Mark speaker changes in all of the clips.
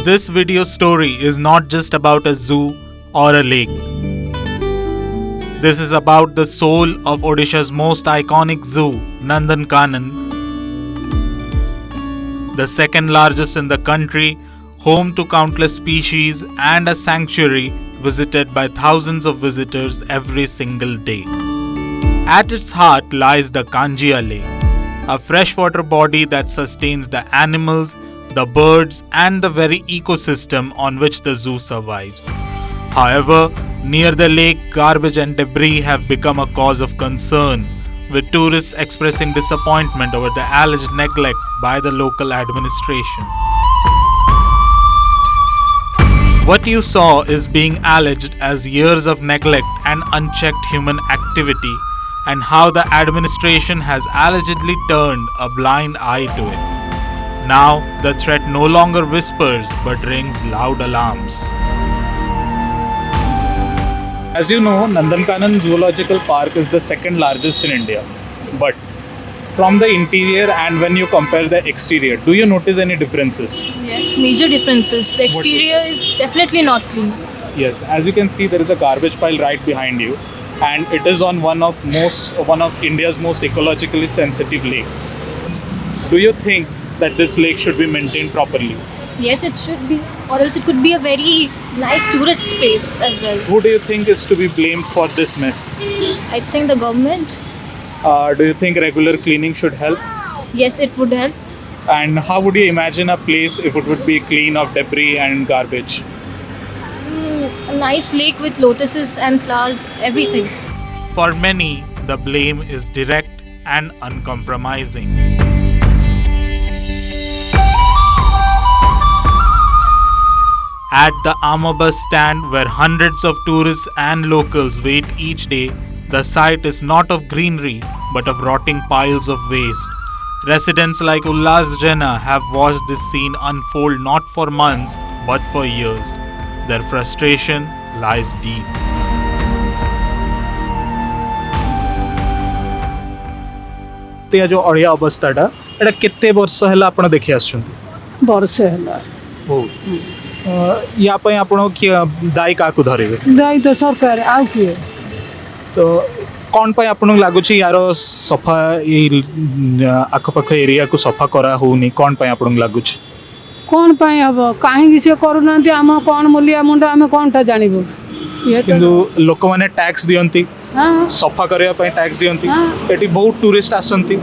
Speaker 1: This video story is not just about a zoo or a lake. This is about the soul of Odisha's most iconic zoo, Nandankanan, the second largest in the country, home to countless species and a sanctuary visited by thousands of visitors every single day. At its heart lies the Kanjia Lake, a freshwater body that sustains the animals, the birds, and the very ecosystem on which the zoo survives. However, near the lake, garbage and debris have become a cause of concern, with tourists expressing disappointment over the alleged neglect by the local administration. What you saw is being alleged as years of neglect and unchecked human activity, and how the administration has allegedly turned a blind eye to it. Now, the threat no longer whispers but rings loud alarms. As you know, Nandankanan Zoological Park is the second largest in India. But from the interior and when you compare the exterior, do you notice any differences?
Speaker 2: Yes, major differences. The exterior is definitely not clean.
Speaker 1: Yes, as you can see, there is a garbage pile right behind you, and it is on one of India's most ecologically sensitive lakes. Do you think that this lake should be maintained properly?
Speaker 2: Yes, it should be. Or else it could be a very nice tourist place as well.
Speaker 1: Who do you think is to be blamed for this mess?
Speaker 2: I think the government.
Speaker 1: Do you think regular cleaning should help?
Speaker 2: Yes, it would help.
Speaker 1: And how would you imagine a place if it would be clean of debris and garbage?
Speaker 2: A nice lake with lotuses and flowers, everything.
Speaker 1: For many, the blame is direct and uncompromising. At the Amma bus stand, where hundreds of tourists and locals wait each day, the sight is not of greenery but of rotting piles of waste. Residents like Ullas Jena have watched this scene unfold not for months but for years. Their frustration lies deep. ते जो अड़िया अवस्थाटा एटा केते वर्ष हैला आपण देखि आछंती
Speaker 3: वर्ष है
Speaker 1: ओ या पय आपण कि दाई काकू धरिबे
Speaker 3: दाई तो सरकार आउ किए
Speaker 1: तो कौन पाई आपन लागु छी यार सफा ये आखपाख एरिया को सफा करा होनी कौन पाई आपन लागु छी
Speaker 3: कौन पाई अब काहे से करूनांती हम कौन मूल्य मुंडा हम कोनटा जानिबो ये
Speaker 1: किंतु लोक माने टैक्स दियंती
Speaker 3: हां
Speaker 1: सफा करिया पय टैक्स दियंती एटी बहुत टूरिस्ट आसंती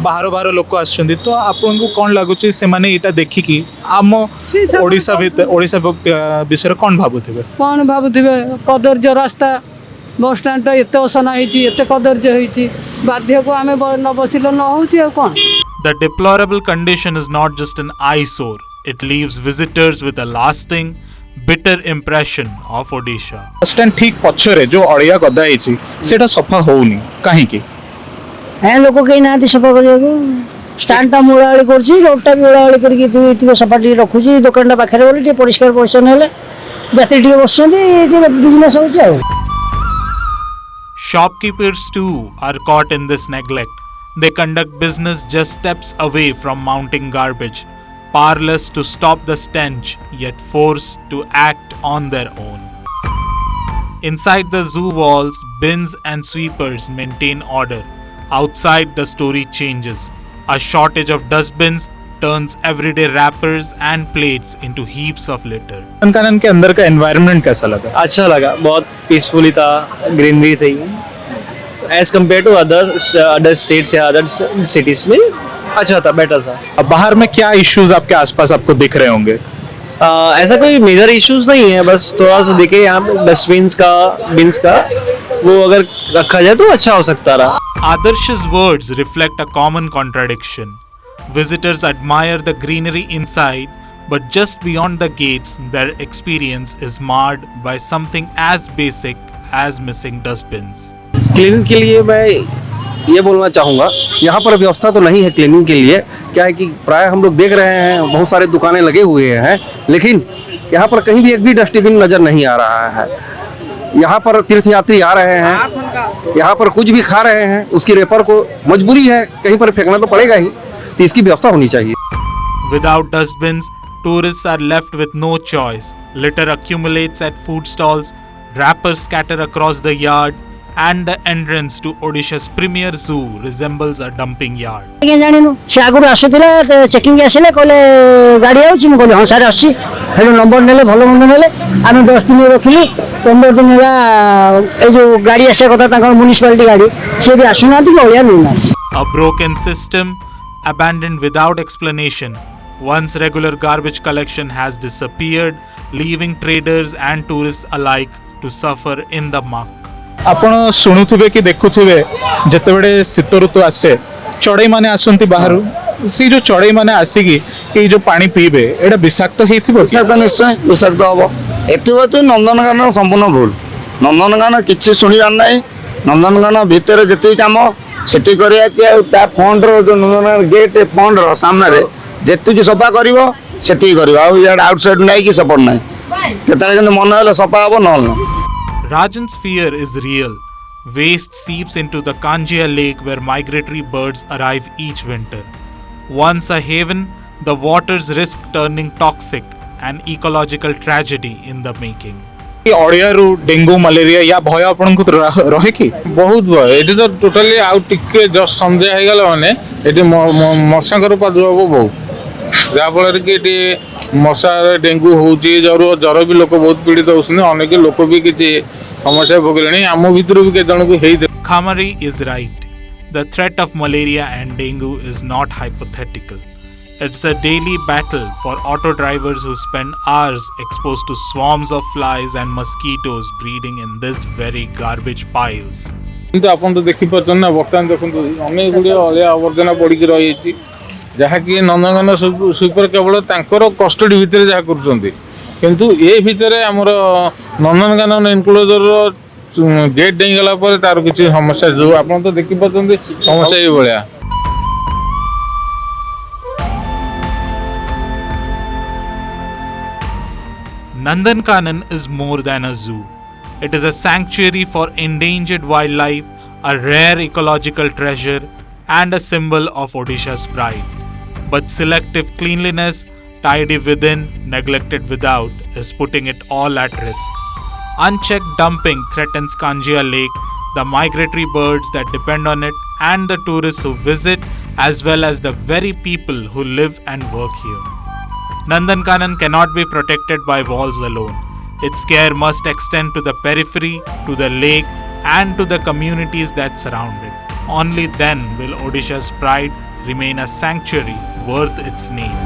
Speaker 1: बाहर बाहर लोक आछंती तो आपन को कौन लागु छी से माने एटा देखि कि आम ओडिसा विषय कौन भाबुथिबे कदर्य रास्ता बस स्टैंड एत असना एत कदर्य बाध्य को आम न बसिल न हो कौन. The deplorable condition is not just an eyesore, it leaves visitors with a lasting, bitter impression of Odisha. Stand ठीक पछरे जो अड़िया गदा हिची सेटा सफा होउनी काहे की
Speaker 4: है लोक के नाती सफा करियो स्टैंड मूलावली करछि रोडटा मूलावली करके तू इतने सफाटी रखुछि दुकानटा पाखरे बोली टे परिष्कार परिच्छन्न हेले जाति टे बसछन्ती बिजनेस होछि आ.
Speaker 1: Shopkeepers too are caught in this neglect. They conduct business just steps away from mounting garbage, powerless to stop the stench, yet forced to act on their own. Inside the zoo walls, bins and sweepers maintain order. Outside, the story changes. A shortage of dustbins turns everyday wrappers and plates into heaps of litter. Nandankanan के अंदर का environment कैसा लगा?
Speaker 5: अच्छा लगा, बहुत peacefully था, greenery थी as compare to other states या अदर सिटीज में अच्छा था, बेटर था.
Speaker 1: अब बाहर में क्या इश्यूज आपके आसपास आपको दिख रहे होंगे?
Speaker 5: ऐसा कोई मेजर इश्यूज नहीं है, बस थोड़ा सा दिखे यहाँ पे डस्टबिन्स का, बिन्स का, वो अगर रखा जाए तो अच्छा हो सकता रहा.
Speaker 1: Adarsh's words reflect a common contradiction. Visitors admire the greenery inside, but just beyond the gates, their experience is marred by something as basic as missing dustbins.
Speaker 5: Cleaning के लिए मैं ये बोलना चाहूँगा, यहाँ पर व्यवस्था तो नहीं है क्लीनिंग के लिए. क्या है कि प्राय हम लोग देख रहे हैं बहुत सारे दुकानें लगे हुए हैं, लेकिन यहाँ पर कहीं भी एक भी डस्टबिन नज़र नहीं आ रहा है. यहाँ पर तीर्थयात्री आ रहे हैं, यहाँ पर कुछ भी खा रहे हैं, उसकी रेपर को मजबूरी है कहीं पर फेंकना तो पड़ेगा ही, तो इसकी व्यवस्था होनी चाहिए.
Speaker 1: Without dustbins, tourists are left with no choice. Litter accumulates at food stalls, wrappers scatter across the yard, and the entrance to Odisha's premier zoo resembles a dumping yard.
Speaker 4: ଆଜ୍ଞା ଜାଣିନୁ ସେ ଆଗରୁ ଆସୁଥିଲା ଚେକିଂ ଆସିଲେ କହିଲେ ଗାଡ଼ି ଆଉଛି ମୁଁ କହିଲି ହଁ ସାର୍ ଆସୁଛି ସେଠୁ ନମ୍ବର ନେଲେ ଭଲ ମନ୍ଦ ନେଲେ ଆମେ 10 ଦିନ ରଖିଲୁ 15 ଦିନ ହେଲା ଏଇ ଯୋଉ ଗାଡ଼ି ଆସିବା କଥା ତାଙ୍କର ମ୍ୟୁନିସିପାଲିଟି ଗାଡ଼ି ସିଏ ବି ଆସୁନାହାନ୍ତି କି ଅଳିଆ ନେଉନାହାନ୍ତି।
Speaker 1: A broken system, abandoned without explanation. Once regular garbage collection has disappeared, leaving traders and tourists alike to suffer in the muck. ଆପଣ ଶୁଣୁଥିବେ କି ଦେଖୁଥିବେ ଯେତେବେଳେ ଶୀତ ଋତୁ ଆସେ ଚଢ଼େଇ ମାନେ ଆସନ୍ତି ବାହାରୁ ସେଇ ଯୋଉ ଚଢ଼େଇ ମାନେ ଆସିକି ଏଇ ଯୋଉ ପାଣି ପିଇବେ ଏଇଟା ବିଷାକ୍ତ ହେଇଥିବ କି?
Speaker 6: ବିଷାକ୍ତ ନିଶ୍ଚୟ ବିଷାକ୍ତ ହବ। ଏଥିପ୍ରତି ନନ୍ଦନକାନନ ସମ୍ପୂର୍ଣ୍ଣ ଭୁଲ। ନନ୍ଦନକାନନ କିଛି ଶୁଣିବାର ନାହିଁ। ନନ୍ଦନକାନନ ଭିତରେ ଯେତିକି କାମ ସେତିକି କରିବା ଅଛି ଆଉ ତା ଫଣ୍ଡର ଯୋଉ ନନ୍ଦନକାନନ ଗେଟ୍ ଫଣ୍ଡର ସାମ୍ନାରେ ଯେତିକି ସଫା କରିବ ସେତିକି କରିବ ଆଉ ଇଆଡ଼େ ଆଉଟ୍ ସାଇଡ୍ ନାହିଁ କି ସେପଟ ନାହିଁ। କେତେବେଳେ କିନ୍ତୁ ମନ ହେଲେ ସଫା ହବ ନହେଲେ ନାହିଁ।
Speaker 1: Rajan's fear is real. Waste seeps into the Kanjia lake where migratory birds arrive each winter. Once a haven, the waters risk turning toxic, an ecological tragedy in the making. ଅଳିଆରୁ ଡେଙ୍ଗୁ ମ୍ୟାଲେରିଆ ୟା ଭୟ ଆପଣଙ୍କୁ ରହେ କି?
Speaker 7: ବହୁତ ଭୟ ଏଠି ତ ଟୋଟାଲି ଆଉ ଟିକେ ଜଷ୍ଟ ସନ୍ଧ୍ୟା ହେଇଗଲା ମାନେ ଏଠି ମଶାଙ୍କର ପ୍ରାଦୁର୍ଭାବ ବହୁତ ଯାହାଫଳରେ କି ଏଠି ମଶାରେ ଡେଙ୍ଗୁ ହେଉଛି ଜ୍ୱର ବି ଲୋକ ବହୁତ ପୀଡ଼ିତ ହେଉଛନ୍ତି ଅନେକ ଲୋକ ବି କିଛି ସମସ୍ୟା ଭୋଗିଲେଣି ଆମ ଭିତରୁ ବି କେତେ ଜଣଙ୍କୁ ହେଇଥିବ।
Speaker 1: Khamari is right. The threat of malaria and dengue is not hypothetical. It's a daily battle for auto drivers who spend hours exposed to swarms of flies and mosquitoes breeding in this very garbage piles.
Speaker 7: କିନ୍ତୁ ଆପଣ ତ ଦେଖିପାରୁଛନ୍ତି ନା ବର୍ତ୍ତମାନ ଦେଖନ୍ତୁ ଅନେକ ଗୁଡ଼ିଏ ଅଳିଆ ଆବର୍ଜନା ପଡ଼ିକି ରହିଯାଇଛି ଯାହାକି ନନ୍ଦନକାନନ ସୁଇପର କେବଳ ତାଙ୍କର କଷ୍ଟଡି ଭିତରେ ଯାହା କରୁଛନ୍ତି କିନ୍ତୁ ଏ ଭିତରେ ଆମର ନନ୍ଦନକାନନ ଏନକ୍ଲୋଜରର ଗେଟ୍ ଡେଇଁଗଲା ପରେ ତାର କିଛି ସମସ୍ୟା ଯୋଉ ଆପଣ ତ ଦେଖିପାରୁଛନ୍ତି ସମସ୍ୟା ଏଇଭଳିଆ।
Speaker 1: Nandankanan is more than a zoo. It is a sanctuary for endangered wildlife, a rare ecological treasure, and a symbol of Odisha's pride. But selective cleanliness, tidy within, neglected without, is putting it all at risk. Unchecked dumping threatens Kanjia Lake, the migratory birds that depend on it, and the tourists who visit, as well as the very people who live and work here. Nandankanan cannot be protected by walls alone. Its care must extend to the periphery, to the lake, and to the communities that surround it. Only then will Odisha's pride remain a sanctuary worth its name.